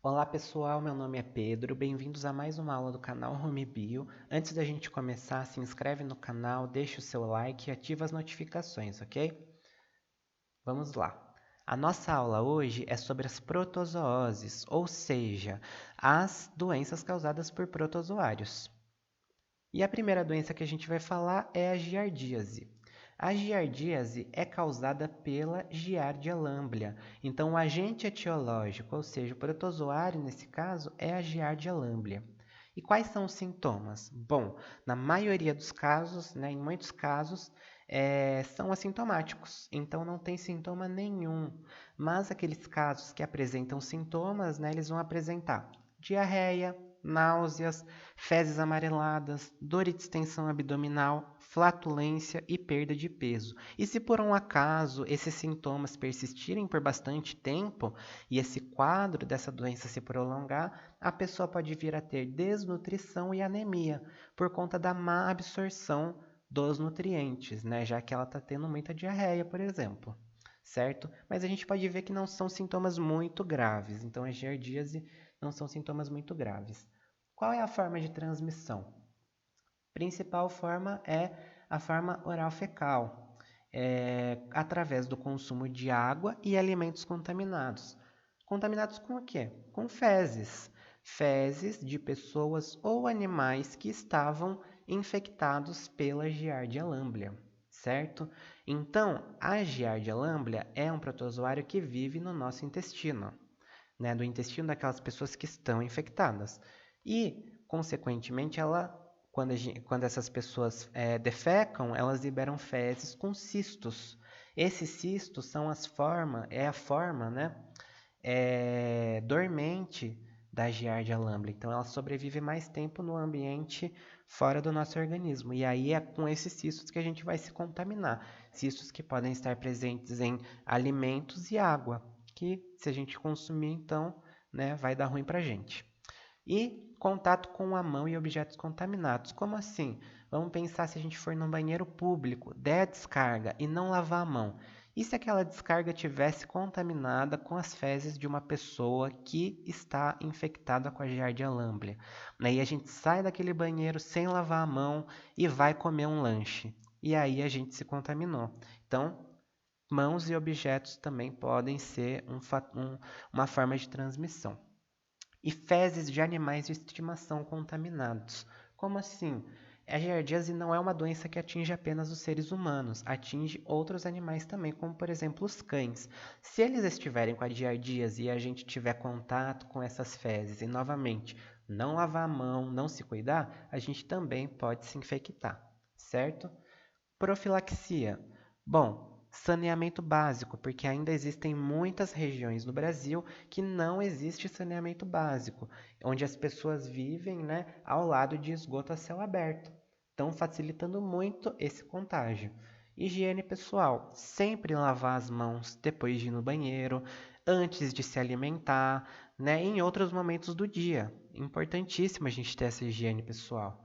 Olá pessoal, meu nome é Pedro, bem-vindos a mais uma aula do canal Home Bio. Antes da gente começar, se inscreve no canal, deixa o seu like e ativa as notificações, ok? Vamos lá. A nossa aula hoje é sobre as protozooses, ou seja, as doenças causadas por protozoários. E a primeira doença que a gente vai falar é a giardíase. A giardíase é causada pela Giardia lamblia. Então, o agente etiológico, ou seja, o protozoário nesse caso, é a Giardia lamblia. E quais são os sintomas? Bom, na maioria dos casos, em muitos casos, são assintomáticos, então não tem sintoma nenhum. Mas aqueles casos que apresentam sintomas, eles vão apresentar diarreia, náuseas, fezes amareladas, dor e distensão abdominal, flatulência e perda de peso. E se por um acaso esses sintomas persistirem por bastante tempo e esse quadro dessa doença se prolongar, a pessoa pode vir a ter desnutrição e anemia por conta da má absorção dos nutrientes, já que ela está tendo muita diarreia, por exemplo. Certo? Mas a gente pode ver que não são sintomas muito graves. Então, a giardíase não são sintomas muito graves. Qual é a forma de transmissão? A principal forma é a forma oral fecal, através do consumo de água e alimentos contaminados. Contaminados com o quê? Com fezes. Fezes de pessoas ou animais que estavam infectados pela Giardia lamblia, certo? Então, a Giardia lamblia é um protozoário que vive no nosso intestino, do intestino daquelas pessoas que estão infectadas. E, consequentemente, quando essas pessoas defecam, elas liberam fezes com cistos. Esses cistos são a forma, dormente da Giardia lamblia. Então, ela sobrevive mais tempo no ambiente fora do nosso organismo. E aí é com esses cistos que a gente vai se contaminar. Cistos que podem estar presentes em alimentos e água, que se a gente consumir, então, vai dar ruim para a gente. E contato com a mão e objetos contaminados. Como assim? Vamos pensar se a gente for num banheiro público, der a descarga e não lavar a mão. E se aquela descarga tivesse contaminada com as fezes de uma pessoa que está infectada com a Giardia lamblia? Aí a gente sai daquele banheiro sem lavar a mão e vai comer um lanche. E aí a gente se contaminou. Então, mãos e objetos também podem ser uma forma de transmissão. E fezes de animais de estimação contaminados. Como assim? A giardíase não é uma doença que atinge apenas os seres humanos, atinge outros animais também, como por exemplo os cães. Se eles estiverem com a giardíase e a gente tiver contato com essas fezes e novamente não lavar a mão, não se cuidar, a gente também pode se infectar, certo? Profilaxia. Bom, saneamento básico, porque ainda existem muitas regiões no Brasil que não existe saneamento básico, onde as pessoas vivem, ao lado de esgoto a céu aberto, então facilitando muito esse contágio. Higiene pessoal, sempre lavar as mãos depois de ir no banheiro, antes de se alimentar, em outros momentos do dia. Importantíssimo a gente ter essa higiene pessoal.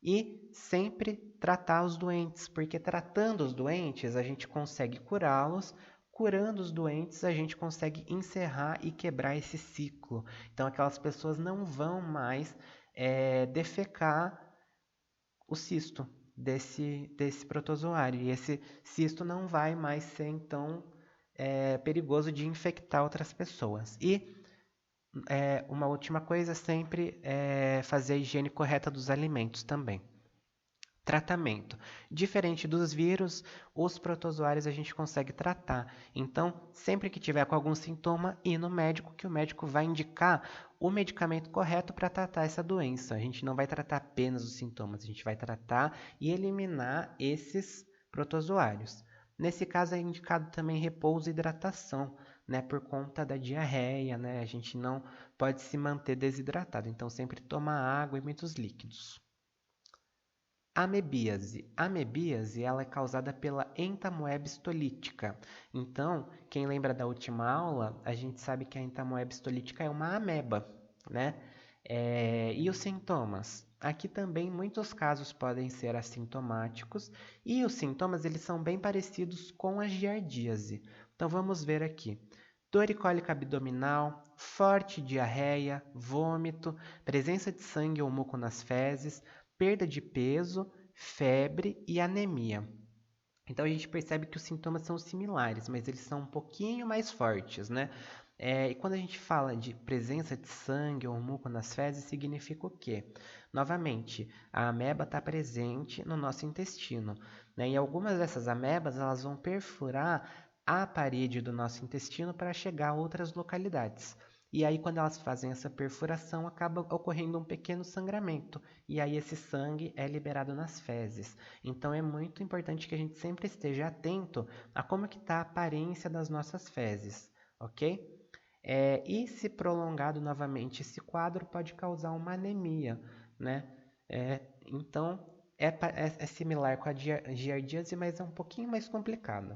E sempre tratar os doentes, porque tratando os doentes a gente consegue curá-los, curando os doentes a gente consegue encerrar e quebrar esse ciclo. Então aquelas pessoas não vão mais defecar o cisto desse protozoário, e esse cisto não vai mais ser então perigoso de infectar outras pessoas. E uma última coisa sempre é fazer a higiene correta dos alimentos também. Tratamento. Diferente dos vírus, os protozoários a gente consegue tratar. Então, sempre que tiver com algum sintoma, ir no médico, que o médico vai indicar o medicamento correto para tratar essa doença. A gente não vai tratar apenas os sintomas, a gente vai tratar e eliminar esses protozoários. Nesse caso, é indicado também repouso e hidratação, por conta da diarreia, a gente não pode se manter desidratado. Então, sempre tomar água e muitos líquidos. Amebíase. Amebíase ela é causada pela entamoeba histolítica. Então, quem lembra da última aula, a gente sabe que a entamoeba histolítica é uma ameba, e os sintomas? Aqui também muitos casos podem ser assintomáticos e os sintomas eles são bem parecidos com a giardíase. Então vamos ver aqui. dor e cólica abdominal, forte diarreia, vômito, presença de sangue ou muco nas fezes, perda de peso, febre e anemia. Então a gente percebe que os sintomas são similares, mas eles são um pouquinho mais fortes, né? E quando a gente fala de presença de sangue ou muco nas fezes, significa o quê? Novamente, a ameba está presente no nosso intestino, né? E algumas dessas amebas elas vão perfurar a parede do nosso intestino para chegar a outras localidades. E aí, quando elas fazem essa perfuração, acaba ocorrendo um pequeno sangramento. E aí, esse sangue é liberado nas fezes. Então, é muito importante que a gente sempre esteja atento a como que está a aparência das nossas fezes, ok? E se prolongado novamente esse quadro pode causar uma anemia, né? Então, é similar com a giardíase, mas é um pouquinho mais complicado.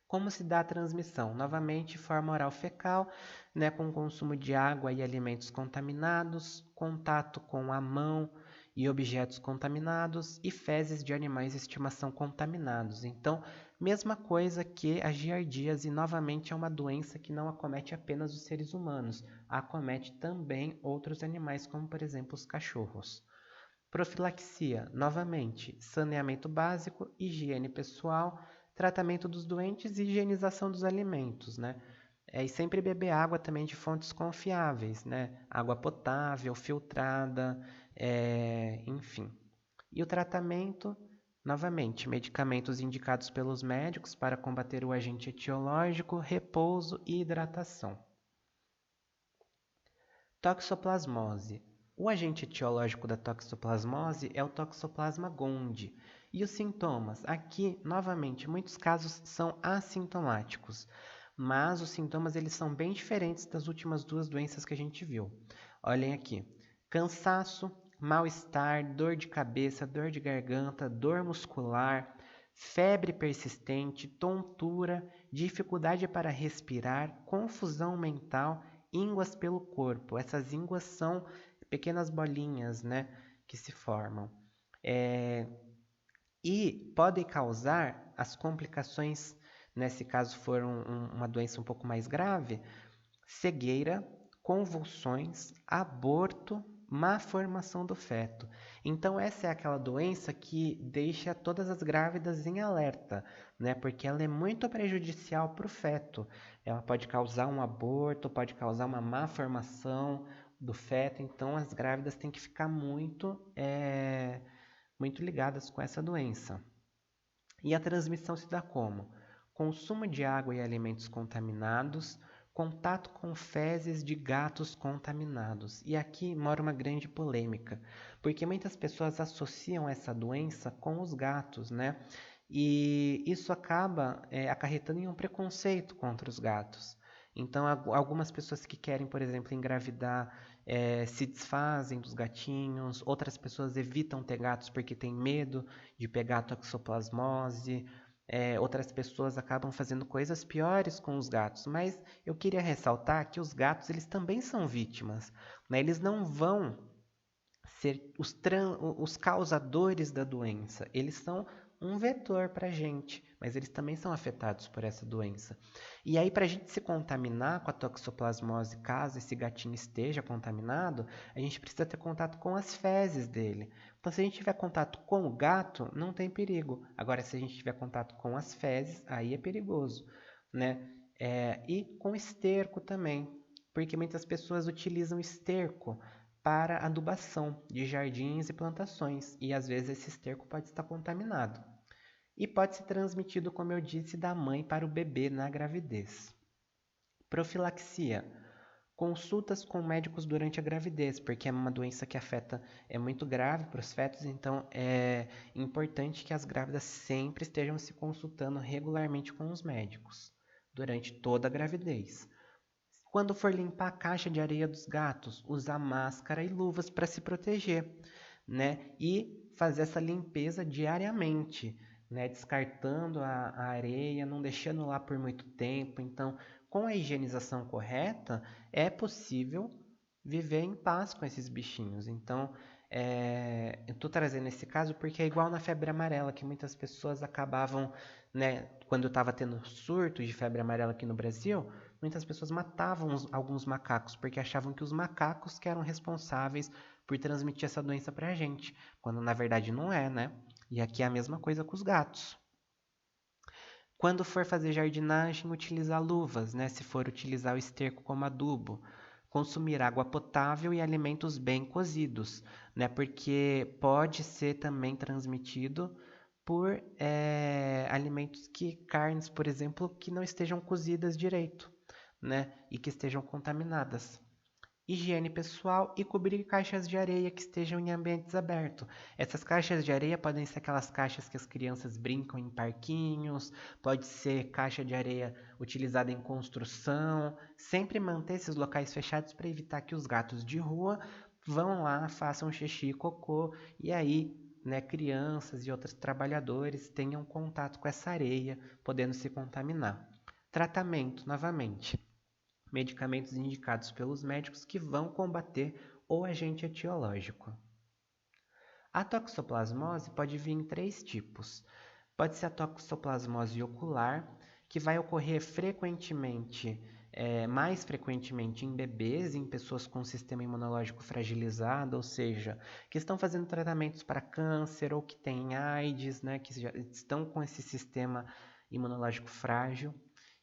Como se dá a transmissão? Novamente, forma oral fecal, né, com consumo de água e alimentos contaminados, contato com a mão e objetos contaminados e fezes de animais de estimação contaminados. Então, mesma coisa que a giardíase, novamente é uma doença que não acomete apenas os seres humanos, acomete também outros animais, como por exemplo os cachorros. Profilaxia, novamente, saneamento básico, higiene pessoal, tratamento dos doentes e higienização dos alimentos, né? E sempre beber água também de fontes confiáveis, né? Água potável, filtrada, enfim. E o tratamento, novamente, medicamentos indicados pelos médicos para combater o agente etiológico, repouso e hidratação. Toxoplasmose. O agente etiológico da toxoplasmose é o Toxoplasma gondii. E os sintomas? Aqui, novamente, muitos casos são assintomáticos, mas os sintomas eles são bem diferentes das últimas duas doenças que a gente viu. Olhem aqui: cansaço, mal-estar, dor de cabeça, dor de garganta, dor muscular, febre persistente, tontura, dificuldade para respirar, confusão mental, ínguas pelo corpo. Essas ínguas são pequenas bolinhas, né, que se formam. E podem causar as complicações, nesse caso for uma doença um pouco mais grave, cegueira, convulsões, aborto, má formação do feto. Então essa é aquela doença que deixa todas as grávidas em alerta, né? Porque ela é muito prejudicial para o feto. Ela pode causar um aborto, pode causar uma má formação do feto. Então as grávidas têm que ficar muito ligadas com essa doença. E a transmissão se dá como? Consumo de água e alimentos contaminados, contato com fezes de gatos contaminados. E aqui mora uma grande polêmica, porque muitas pessoas associam essa doença com os gatos, né? E isso acaba acarretando em um preconceito contra os gatos. Então, algumas pessoas que querem, por exemplo, engravidar, se desfazem dos gatinhos, outras pessoas evitam ter gatos porque têm medo de pegar toxoplasmose, outras pessoas acabam fazendo coisas piores com os gatos, mas eu queria ressaltar que os gatos eles também são vítimas, né? Eles não vão ser os causadores da doença, eles são um vetor para a gente, mas eles também são afetados por essa doença. E aí, para a gente se contaminar com a toxoplasmose, caso esse gatinho esteja contaminado, a gente precisa ter contato com as fezes dele. Então, se a gente tiver contato com o gato, não tem perigo. Agora, se a gente tiver contato com as fezes, aí é perigoso, né? E com esterco também, porque muitas pessoas utilizam esterco para adubação de jardins e plantações, e às vezes esse esterco pode estar contaminado. E pode ser transmitido, como eu disse, da mãe para o bebê na gravidez. Profilaxia. Consultas com médicos durante a gravidez, porque é uma doença que afeta, é muito grave para os fetos, então é importante que as grávidas sempre estejam se consultando regularmente com os médicos durante toda a gravidez. Quando for limpar a caixa de areia dos gatos, usar máscara e luvas para se proteger, né? E fazer essa limpeza diariamente, né? Descartando a areia, não deixando lá por muito tempo. Então, com a higienização correta, é possível viver em paz com esses bichinhos. Então, eu estou trazendo esse caso porque é igual na febre amarela, que muitas pessoas acabavam, né? Quando estava tendo surto de febre amarela aqui no Brasil, muitas pessoas matavam alguns macacos, porque achavam que os macacos que eram responsáveis por transmitir essa doença para a gente, quando na verdade não é, né? E aqui é a mesma coisa com os gatos. Quando for fazer jardinagem, utilizar luvas, né? Se for utilizar o esterco como adubo. Consumir água potável e alimentos bem cozidos, né? Porque pode ser também transmitido por alimentos carnes, por exemplo, que não estejam cozidas direito, né? E que estejam contaminadas. Higiene pessoal e cobrir caixas de areia que estejam em ambientes abertos. Essas caixas de areia podem ser aquelas caixas que as crianças brincam em parquinhos, pode ser caixa de areia utilizada em construção. Sempre manter esses locais fechados para evitar que os gatos de rua vão lá, façam xixi e cocô e aí, né, crianças e outros trabalhadores tenham contato com essa areia, podendo se contaminar. Tratamento, novamente. Medicamentos indicados pelos médicos que vão combater o agente etiológico. A toxoplasmose pode vir em 3 tipos. Pode ser a toxoplasmose ocular, que vai ocorrer frequentemente, mais frequentemente em bebês, em pessoas com sistema imunológico fragilizado, ou seja, que estão fazendo tratamentos para câncer ou que têm AIDS, né, que já estão com esse sistema imunológico frágil.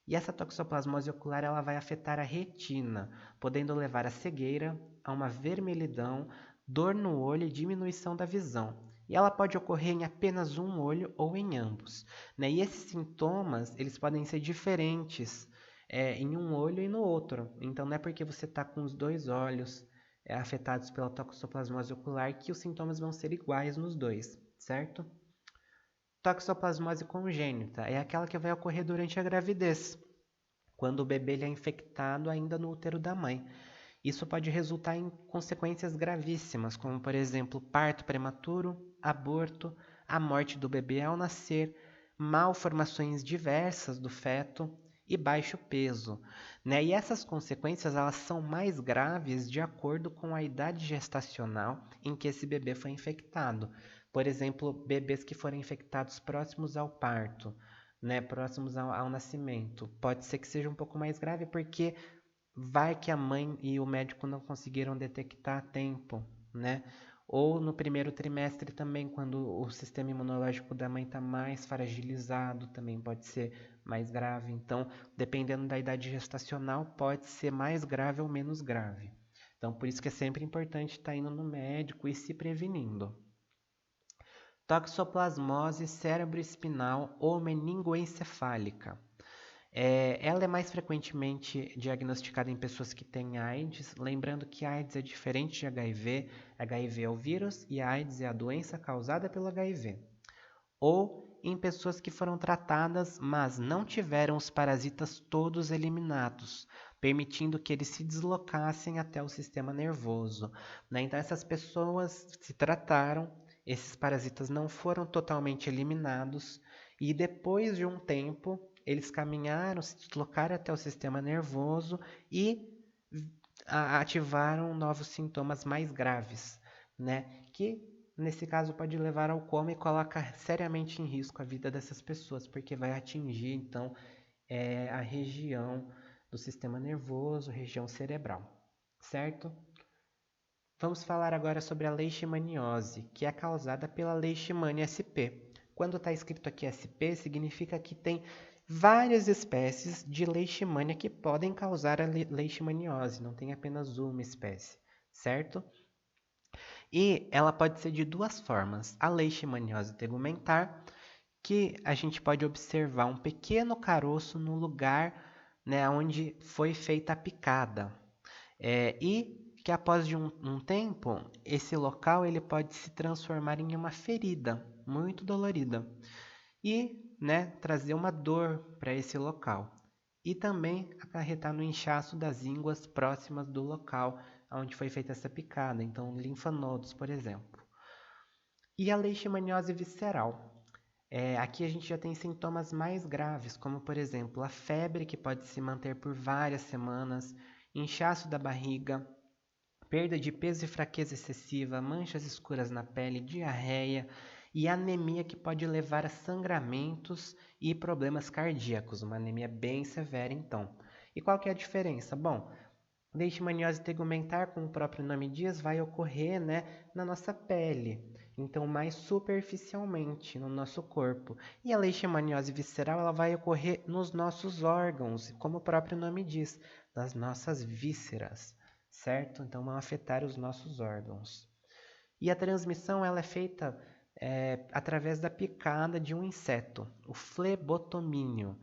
E essa toxoplasmose ocular ela vai afetar a retina, podendo levar à cegueira, a uma vermelhidão, dor no olho e diminuição da visão. E ela pode ocorrer em apenas um olho ou em ambos, né? E esses sintomas eles podem ser diferentes em um olho e no outro. Então não é porque você está com os dois olhos afetados pela toxoplasmose ocular que os sintomas vão ser iguais nos dois, certo? Toxoplasmose congênita é aquela que vai ocorrer durante a gravidez, quando o bebê ele é infectado ainda no útero da mãe. Isso pode resultar em consequências gravíssimas, como, por exemplo, parto prematuro, aborto, a morte do bebê ao nascer, malformações diversas do feto e baixo peso, né? E essas consequências elas são mais graves de acordo com a idade gestacional em que esse bebê foi infectado. Por exemplo, bebês que forem infectados próximos ao parto, né, próximos ao nascimento. Pode ser que seja um pouco mais grave porque vai que a mãe e o médico não conseguiram detectar a tempo, né? Ou no primeiro trimestre também, quando o sistema imunológico da mãe está mais fragilizado, também pode ser mais grave. Então, dependendo da idade gestacional, pode ser mais grave ou menos grave. Então, por isso que é sempre importante estar indo no médico e se prevenindo. Toxoplasmose cerebroespinal ou meningoencefálica. Ela é mais frequentemente diagnosticada em pessoas que têm AIDS, lembrando que AIDS é diferente de HIV. HIV é o vírus e AIDS é a doença causada pelo HIV. Ou em pessoas que foram tratadas, mas não tiveram os parasitas todos eliminados, permitindo que eles se deslocassem até o sistema nervoso, né? Então essas pessoas se trataram, esses parasitas não foram totalmente eliminados e depois de um tempo eles caminharam, se deslocaram até o sistema nervoso e ativaram novos sintomas mais graves, né? Que nesse caso pode levar ao coma e coloca seriamente em risco a vida dessas pessoas, porque vai atingir então a região do sistema nervoso, região cerebral, certo? Vamos falar agora sobre a leishmaniose, que é causada pela Leishmania SP. Quando está escrito aqui SP, significa que tem várias espécies de leishmania que podem causar a leishmaniose, não tem apenas uma espécie, certo? E ela pode ser de duas formas. A leishmaniose tegumentar, que a gente pode observar um pequeno caroço no lugar, né, onde foi feita a picada. E que após de um tempo, esse local ele pode se transformar em uma ferida muito dolorida e, né, trazer uma dor para esse local. E também acarretar no inchaço das ínguas próximas do local onde foi feita essa picada, então linfonodos, por exemplo. E a leishmaniose visceral. Aqui a gente já tem sintomas mais graves, como por exemplo a febre que pode se manter por várias semanas, inchaço da barriga, perda de peso e fraqueza excessiva, manchas escuras na pele, diarreia e anemia que pode levar a sangramentos e problemas cardíacos, uma anemia bem severa então. E qual que é a diferença? Bom, leishmaniose tegumentar, como o próprio nome diz, vai ocorrer, né, na nossa pele, então mais superficialmente no nosso corpo. E a leishmaniose visceral ela vai ocorrer nos nossos órgãos, como o próprio nome diz, nas nossas vísceras, certo? Então vão afetar os nossos órgãos. E a transmissão ela é feita através da picada de um inseto, o flebotomínio,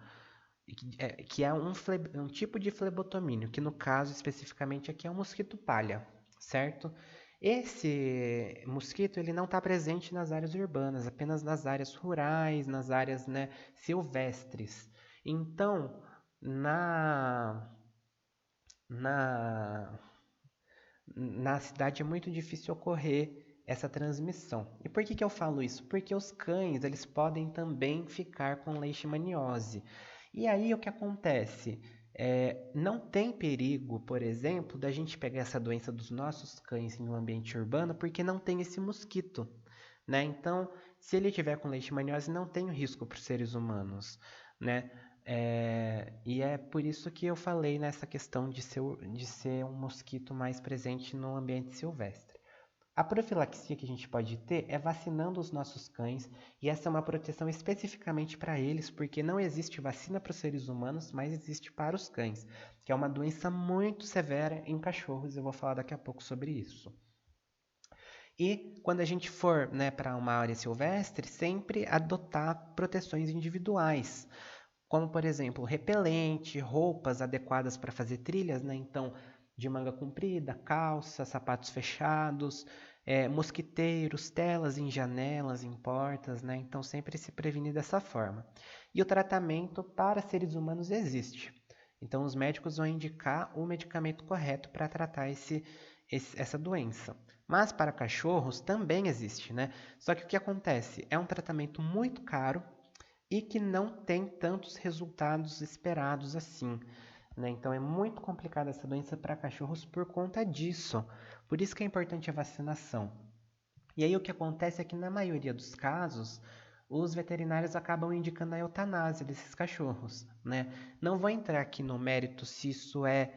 que é um tipo de flebotomínio, que no caso especificamente aqui é o mosquito palha, certo? Esse mosquito ele não está presente nas áreas urbanas, apenas nas áreas rurais, nas áreas, né, silvestres. Então, na, na cidade é muito difícil ocorrer essa transmissão. E por que eu falo isso? Porque os cães eles podem também ficar com leishmaniose. E aí o que acontece? Não tem perigo, por exemplo, da gente pegar essa doença dos nossos cães em um ambiente urbano porque não tem esse mosquito, né? Então, se ele tiver com leishmaniose, não tem o risco para os seres humanos, né? E é por isso que eu falei nessa questão de ser um mosquito mais presente no ambiente silvestre. A profilaxia que a gente pode ter é vacinando os nossos cães, e essa é uma proteção especificamente para eles, porque não existe vacina para os seres humanos, mas existe para os cães, que é uma doença muito severa em cachorros, eu vou falar daqui a pouco sobre isso. E quando a gente for, né, para uma área silvestre, sempre adotar proteções individuais, como por exemplo, repelente, roupas adequadas para fazer trilhas, né? Então, de manga comprida, calça, sapatos fechados, mosquiteiros, telas em janelas, em portas, né? Então, sempre se prevenir dessa forma. E o tratamento para seres humanos existe. Então, os médicos vão indicar o medicamento correto para tratar essa doença. Mas para cachorros também existe, né? Só que o que acontece? É um tratamento muito caro e que não tem tantos resultados esperados assim, né? Então é muito complicada essa doença para cachorros por conta disso. Por isso que é importante a vacinação. E aí o que acontece é que na maioria dos casos, os veterinários acabam indicando a eutanásia desses cachorros, né? Não vou entrar aqui no mérito se isso é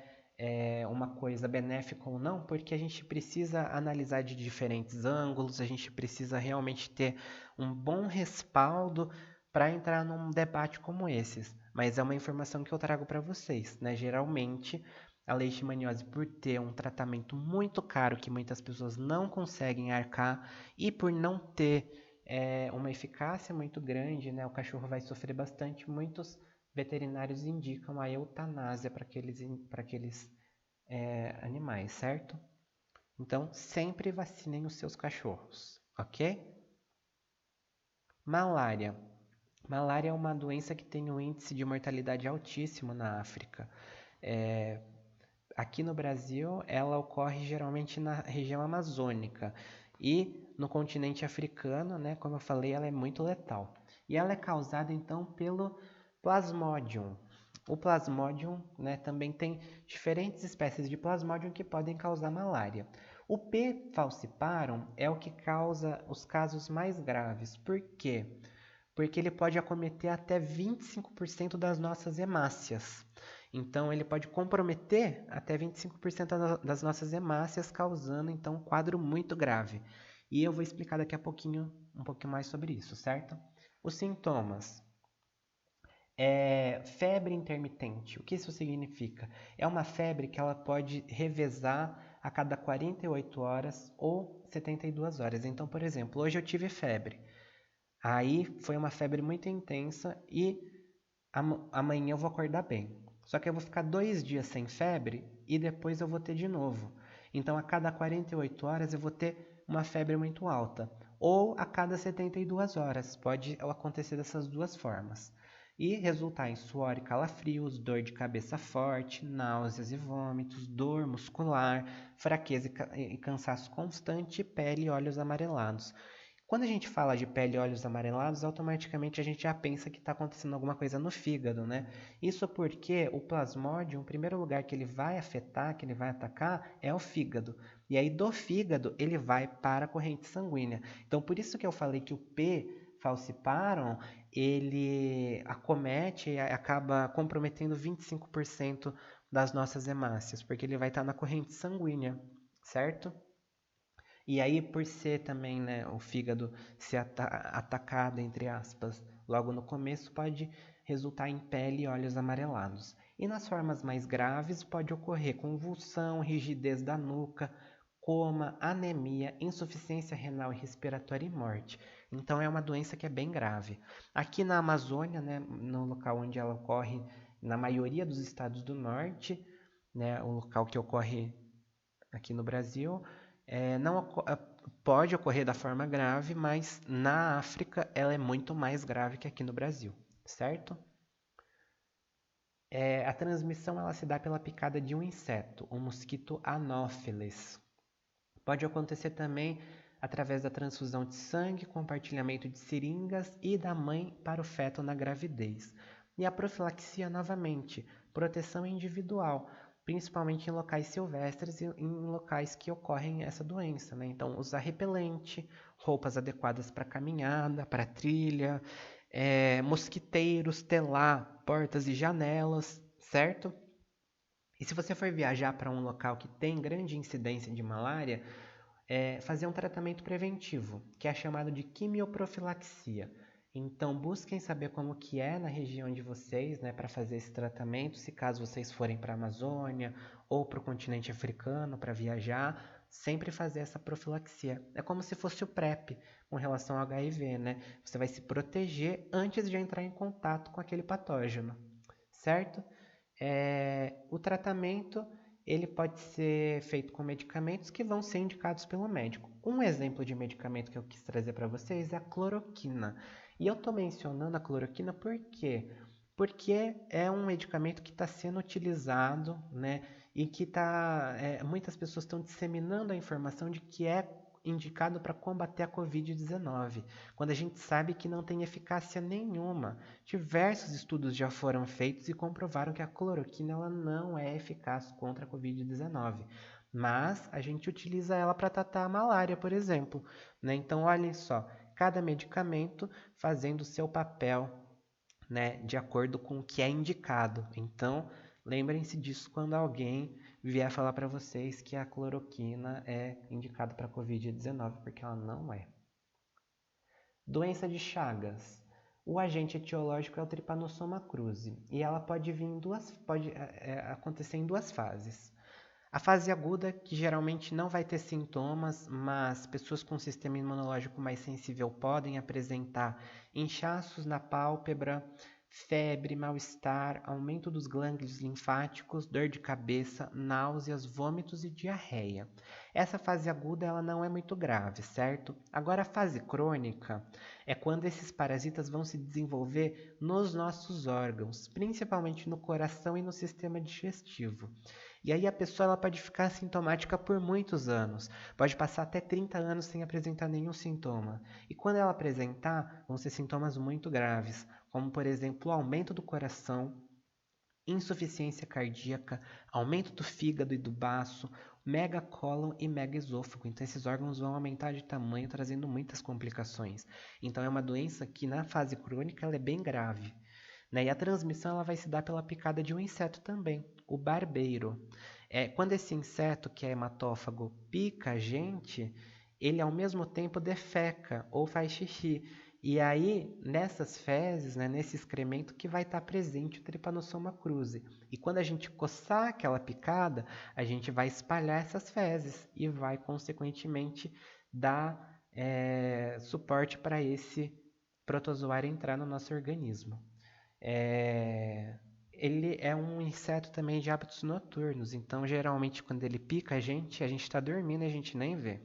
uma coisa benéfica ou não, porque a gente precisa analisar de diferentes ângulos, a gente precisa realmente ter um bom respaldo para entrar num debate como esses. Mas é uma informação que eu trago para vocês, né? Geralmente, a leishmaniose, por ter um tratamento muito caro que muitas pessoas não conseguem arcar e por não ter uma eficácia muito grande, né? O cachorro vai sofrer bastante. Muitos veterinários indicam a eutanásia para aqueles animais, certo? Então, sempre vacinem os seus cachorros, ok? Malária. Malária é uma doença que tem um índice de mortalidade altíssimo na África. Aqui no Brasil, ela ocorre geralmente na região amazônica e no continente africano, né, como eu falei, ela é muito letal. E ela é causada então pelo Plasmodium. O Plasmodium, né, também tem diferentes espécies de Plasmodium que podem causar malária. O P. falciparum é o que causa os casos mais graves. Por quê? Porque ele pode acometer até 25% das nossas hemácias. Então, ele pode comprometer até 25% das nossas hemácias, causando então um quadro muito grave. E eu vou explicar daqui a pouquinho um pouquinho mais sobre isso, certo? Os sintomas. Febre intermitente. O que isso significa? É uma febre que ela pode revezar a cada 48 horas ou 72 horas. Então, por exemplo, hoje eu tive febre. Aí foi uma febre muito intensa e amanhã eu vou acordar bem. Só que eu vou ficar 2 dias sem febre e depois eu vou ter de novo. Então a cada 48 horas eu vou ter uma febre muito alta. Ou a cada 72 horas. Pode acontecer dessas duas formas. E resultar em suor e calafrios, dor de cabeça forte, náuseas e vômitos, dor muscular, fraqueza e cansaço constante, pele e olhos amarelados. Quando a gente fala de pele e olhos amarelados, automaticamente a gente já pensa que está acontecendo alguma coisa no fígado, né? Isso porque o plasmódio, o primeiro lugar que ele vai afetar, que ele vai atacar, é o fígado. E aí do fígado ele vai para a corrente sanguínea. Então por isso que eu falei que o P. falciparam, ele acomete e acaba comprometendo 25% das nossas hemácias, porque ele vai estar na corrente sanguínea, certo? E aí, por ser também, né, o fígado ser atacado, entre aspas, logo no começo, pode resultar em pele e olhos amarelados. E nas formas mais graves, pode ocorrer convulsão, rigidez da nuca, coma, anemia, insuficiência renal e respiratória e morte. Então, é uma doença que é bem grave. Aqui na Amazônia, né, no local onde ela ocorre, na maioria dos estados do norte, né, o local que ocorre aqui no Brasil, não pode ocorrer da forma grave, mas na África ela é muito mais grave que aqui no Brasil, certo? A transmissão ela se dá pela picada de um inseto, o mosquito Anopheles. Pode acontecer também através da transfusão de sangue, compartilhamento de seringas e da mãe para o feto na gravidez. E a profilaxia, novamente, proteção individual, principalmente em locais silvestres e em locais que ocorrem essa doença, né? Então, usar repelente, roupas adequadas para caminhada, para trilha, mosquiteiros, telar, portas e janelas, certo? E se você for viajar para um local que tem grande incidência de malária, fazer um tratamento preventivo, que é chamado de quimioprofilaxia. Então, busquem saber como que é na região de vocês, né, para fazer esse tratamento, se caso vocês forem para a Amazônia ou para o continente africano para viajar, sempre fazer essa profilaxia. É como se fosse o PrEP com relação ao HIV, né? Você vai se proteger antes de entrar em contato com aquele patógeno, certo? O tratamento ele pode ser feito com medicamentos que vão ser indicados pelo médico. Um exemplo de medicamento que eu quis trazer para vocês é a cloroquina. E eu estou mencionando a cloroquina por quê? Porque é um medicamento que está sendo utilizado, né? E que muitas pessoas estão disseminando a informação de que é indicado para combater a Covid-19, quando a gente sabe que não tem eficácia nenhuma. Diversos estudos já foram feitos e comprovaram que a cloroquina ela não é eficaz contra a Covid-19. Mas a gente utiliza ela para tratar a malária, por exemplo, né? Então, olhem só, cada medicamento fazendo o seu papel, né, de acordo com o que é indicado. Então, lembrem-se disso quando alguém vier falar para vocês que a cloroquina é indicada para a Covid-19, porque ela não é. Doença de Chagas. O agente etiológico é o Trypanosoma cruzi e ela pode acontecer em duas fases. A fase aguda, que geralmente não vai ter sintomas, mas pessoas com sistema imunológico mais sensível podem apresentar inchaços na pálpebra, febre, mal-estar, aumento dos gânglios linfáticos, dor de cabeça, náuseas, vômitos e diarreia. Essa fase aguda ela não é muito grave, certo? Agora a fase crônica é quando esses parasitas vão se desenvolver nos nossos órgãos, principalmente no coração e no sistema digestivo. E aí a pessoa ela pode ficar assintomática por muitos anos, pode passar até 30 anos sem apresentar nenhum sintoma. E quando ela apresentar, vão ser sintomas muito graves, como por exemplo o aumento do coração, insuficiência cardíaca, aumento do fígado e do baço, megacólon e megaesôfago. Então esses órgãos vão aumentar de tamanho, trazendo muitas complicações. Então é uma doença que na fase crônica ela é bem grave. Né? E a transmissão ela vai se dar pela picada de um inseto também, o barbeiro. Quando esse inseto, que é hematófago, pica a gente, ele ao mesmo tempo defeca ou faz xixi. E aí, nessas fezes, né, nesse excremento, que vai estar presente o Trypanosoma cruzi. E quando a gente coçar aquela picada, a gente vai espalhar essas fezes e vai, consequentemente, dar suporte para esse protozoário entrar no nosso organismo. Ele é um inseto também de hábitos noturnos, então geralmente quando ele pica a gente está dormindo e a gente nem vê.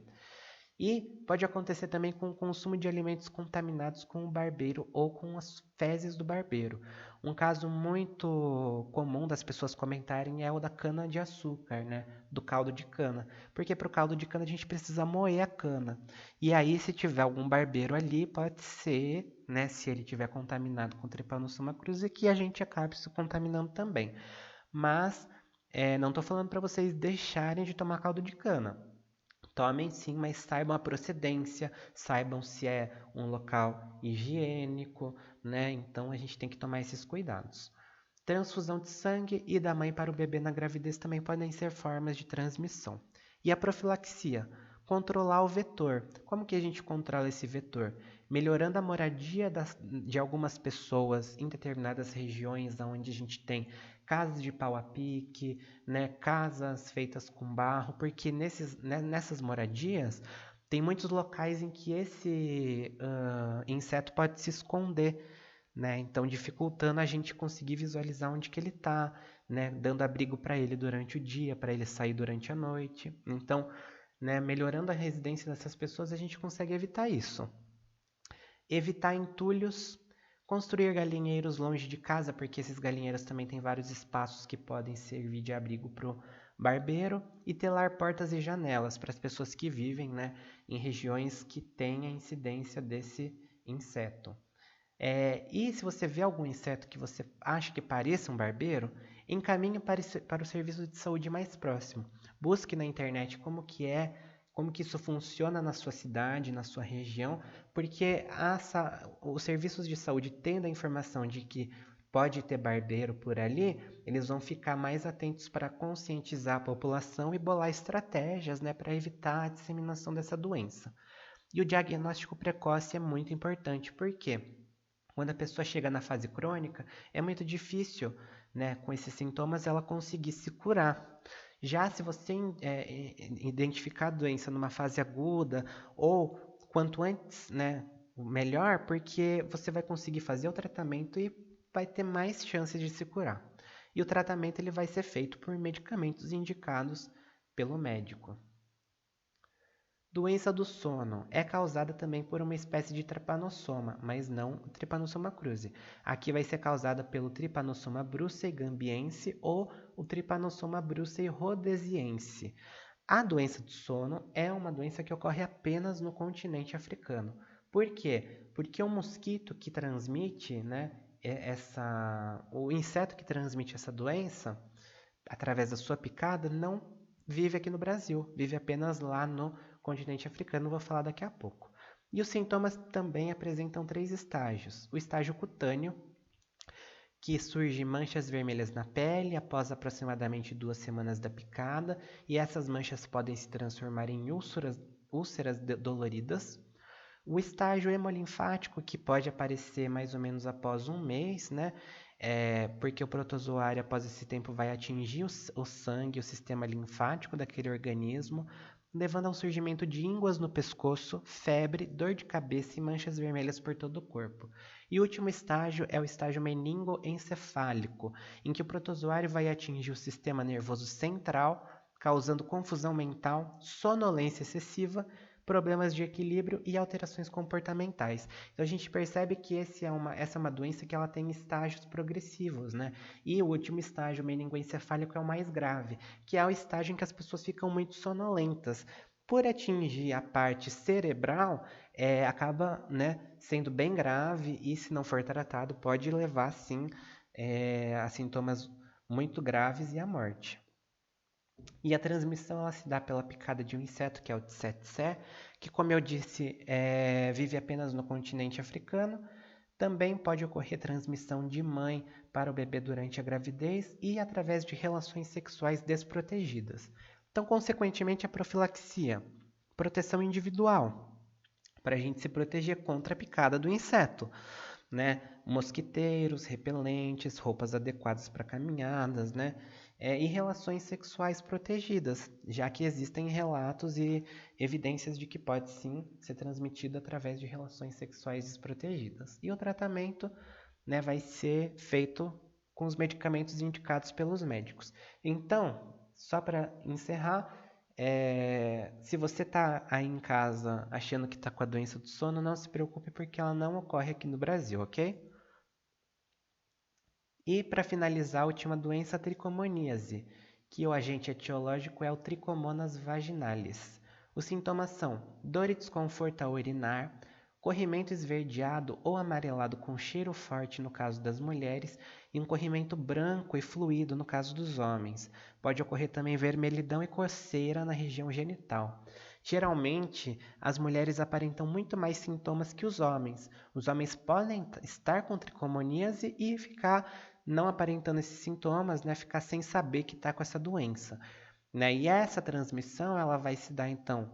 E pode acontecer também com o consumo de alimentos contaminados com o barbeiro ou com as fezes do barbeiro. Um caso muito comum das pessoas comentarem é o da cana-de-açúcar, né? Do caldo de cana. Porque para o caldo de cana a gente precisa moer a cana. E aí, se tiver algum barbeiro ali, pode ser, né? Se ele tiver contaminado com Trypanosoma cruzi, que a gente acabe se contaminando também. Mas não estou falando para vocês deixarem de tomar caldo de cana. Tomem sim, mas saibam a procedência, saibam se é um local higiênico, né? Então a gente tem que tomar esses cuidados. Transfusão de sangue e da mãe para o bebê na gravidez também podem ser formas de transmissão. E a profilaxia? Controlar o vetor. Como que a gente controla esse vetor? Melhorando a moradia de algumas pessoas em determinadas regiões onde a gente tem casas de pau a pique, né, casas feitas com barro, porque nessas moradias tem muitos locais em que esse inseto pode se esconder, né? Então dificultando a gente conseguir visualizar onde que ele está, né? Dando abrigo para ele durante o dia, para ele sair durante a noite. Então, né, melhorando a residência dessas pessoas, a gente consegue evitar isso. Evitar entulhos, construir galinheiros longe de casa, porque esses galinheiros também têm vários espaços que podem servir de abrigo para o barbeiro, e telar portas e janelas para as pessoas que vivem, né, em regiões que têm a incidência desse inseto. E se você vê algum inseto que você acha que pareça um barbeiro, encaminhe para o serviço de saúde mais próximo. Busque na internet como que isso funciona na sua cidade, na sua região, porque os serviços de saúde tendo a informação de que pode ter barbeiro por ali, eles vão ficar mais atentos para conscientizar a população e bolar estratégias, né, para evitar a disseminação dessa doença. E o diagnóstico precoce é muito importante, por quê? Quando a pessoa chega na fase crônica, é muito difícil, né, com esses sintomas, ela conseguir se curar. Já se você identificar a doença numa fase aguda, ou quanto antes, né, melhor, porque você vai conseguir fazer o tratamento e vai ter mais chances de se curar. E o tratamento ele vai ser feito por medicamentos indicados pelo médico. Doença do sono é causada também por uma espécie de trypanosoma, mas não o Trypanosoma cruzi. Aqui vai ser causada pelo Trypanosoma brucei gambiense ou o Trypanosoma brucei rhodesiense. A doença do sono é uma doença que ocorre apenas no continente africano. Por quê? Porque o mosquito que transmite, né, o inseto que transmite essa doença, através da sua picada, não vive aqui no Brasil, vive apenas lá no continente africano, vou falar daqui a pouco. E os sintomas também apresentam 3 estágios. O estágio cutâneo, que surge manchas vermelhas na pele após aproximadamente 2 semanas da picada, e essas manchas podem se transformar em úlceras doloridas. O estágio hemolinfático, que pode aparecer mais ou menos após um mês, né? Porque o protozoário, após esse tempo, vai atingir o sangue, o sistema linfático daquele organismo, levando ao surgimento de ínguas no pescoço, febre, dor de cabeça e manchas vermelhas por todo o corpo. E o último estágio é o estágio meningoencefálico, em que o protozoário vai atingir o sistema nervoso central, causando confusão mental, sonolência excessiva, problemas de equilíbrio e alterações comportamentais. Então a gente percebe que essa é uma doença que ela tem estágios progressivos, né? E o último estágio, meningoencefálico, é o mais grave, que é o estágio em que as pessoas ficam muito sonolentas. Por atingir a parte cerebral, acaba, né, sendo bem grave e, se não for tratado, pode levar, sim, a sintomas muito graves e à morte. E a transmissão ela se dá pela picada de um inseto, que é o tsetse, que, como eu disse, vive apenas no continente africano. Também pode ocorrer transmissão de mãe para o bebê durante a gravidez e através de relações sexuais desprotegidas. Então, consequentemente, a profilaxia, proteção individual, para a gente se proteger contra a picada do inseto, né? Mosquiteiros, repelentes, roupas adequadas para caminhadas, né? E relações sexuais protegidas, já que existem relatos e evidências de que pode sim ser transmitido através de relações sexuais desprotegidas. E o tratamento, né, vai ser feito com os medicamentos indicados pelos médicos. Então, só para encerrar, se você está aí em casa achando que está com a doença do sono, não se preocupe porque ela não ocorre aqui no Brasil, ok? E para finalizar, a última doença, a tricomoníase, que o agente etiológico é o Trichomonas vaginalis. Os sintomas são dor e desconforto ao urinar, corrimento esverdeado ou amarelado com cheiro forte no caso das mulheres e um corrimento branco e fluido no caso dos homens. Pode ocorrer também vermelhidão e coceira na região genital. Geralmente, as mulheres aparentam muito mais sintomas que os homens. Os homens podem estar com tricomoníase e ficar não aparentando esses sintomas, né? Ficar sem saber que está com essa doença, né? E essa transmissão, ela vai se dar, então,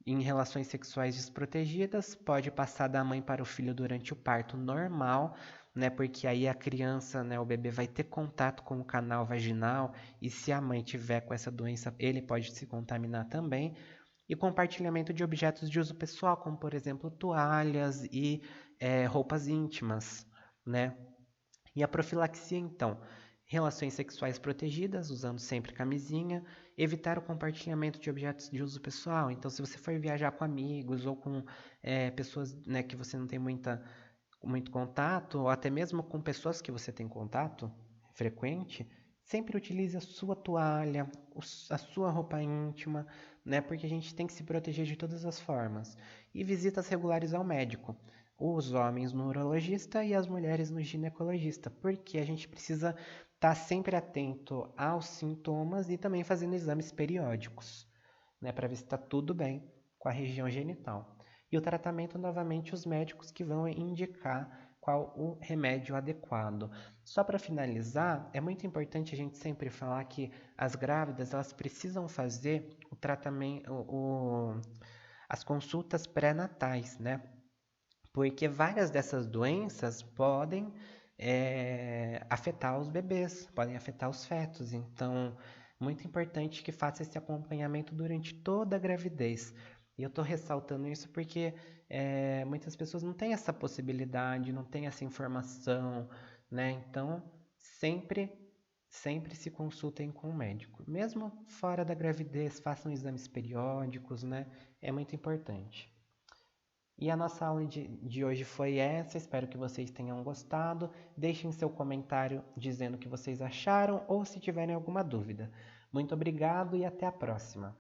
em relações sexuais desprotegidas, pode passar da mãe para o filho durante o parto normal, né? Porque aí a criança, né, o bebê vai ter contato com o canal vaginal e se a mãe tiver com essa doença, ele pode se contaminar também. E compartilhamento de objetos de uso pessoal, como por exemplo toalhas e roupas íntimas, né? E a profilaxia, então, relações sexuais protegidas, usando sempre camisinha, evitar o compartilhamento de objetos de uso pessoal. Então, se você for viajar com amigos ou com pessoas, né, que você não tem muito contato, ou até mesmo com pessoas que você tem contato frequente, sempre utilize a sua toalha, a sua roupa íntima, né? Porque a gente tem que se proteger de todas as formas. E visitas regulares ao médico. Os homens no urologista e as mulheres no ginecologista, porque a gente precisa estar sempre atento aos sintomas e também fazendo exames periódicos, né, para ver se está tudo bem com a região genital. E o tratamento, novamente, os médicos que vão indicar qual o remédio adequado. Só para finalizar, é muito importante a gente sempre falar que as grávidas elas precisam fazer o tratamento, as consultas pré-natais, né? Porque várias dessas doenças podem afetar os bebês, podem afetar os fetos. Então, muito importante que faça esse acompanhamento durante toda a gravidez. E eu estou ressaltando isso porque muitas pessoas não têm essa possibilidade, não têm essa informação, né? Então, sempre, sempre se consultem com o médico. Mesmo fora da gravidez, façam exames periódicos, né? É muito importante. E a nossa aula de hoje foi essa. Espero que vocês tenham gostado. Deixem seu comentário dizendo o que vocês acharam ou se tiverem alguma dúvida. Muito obrigado e até a próxima.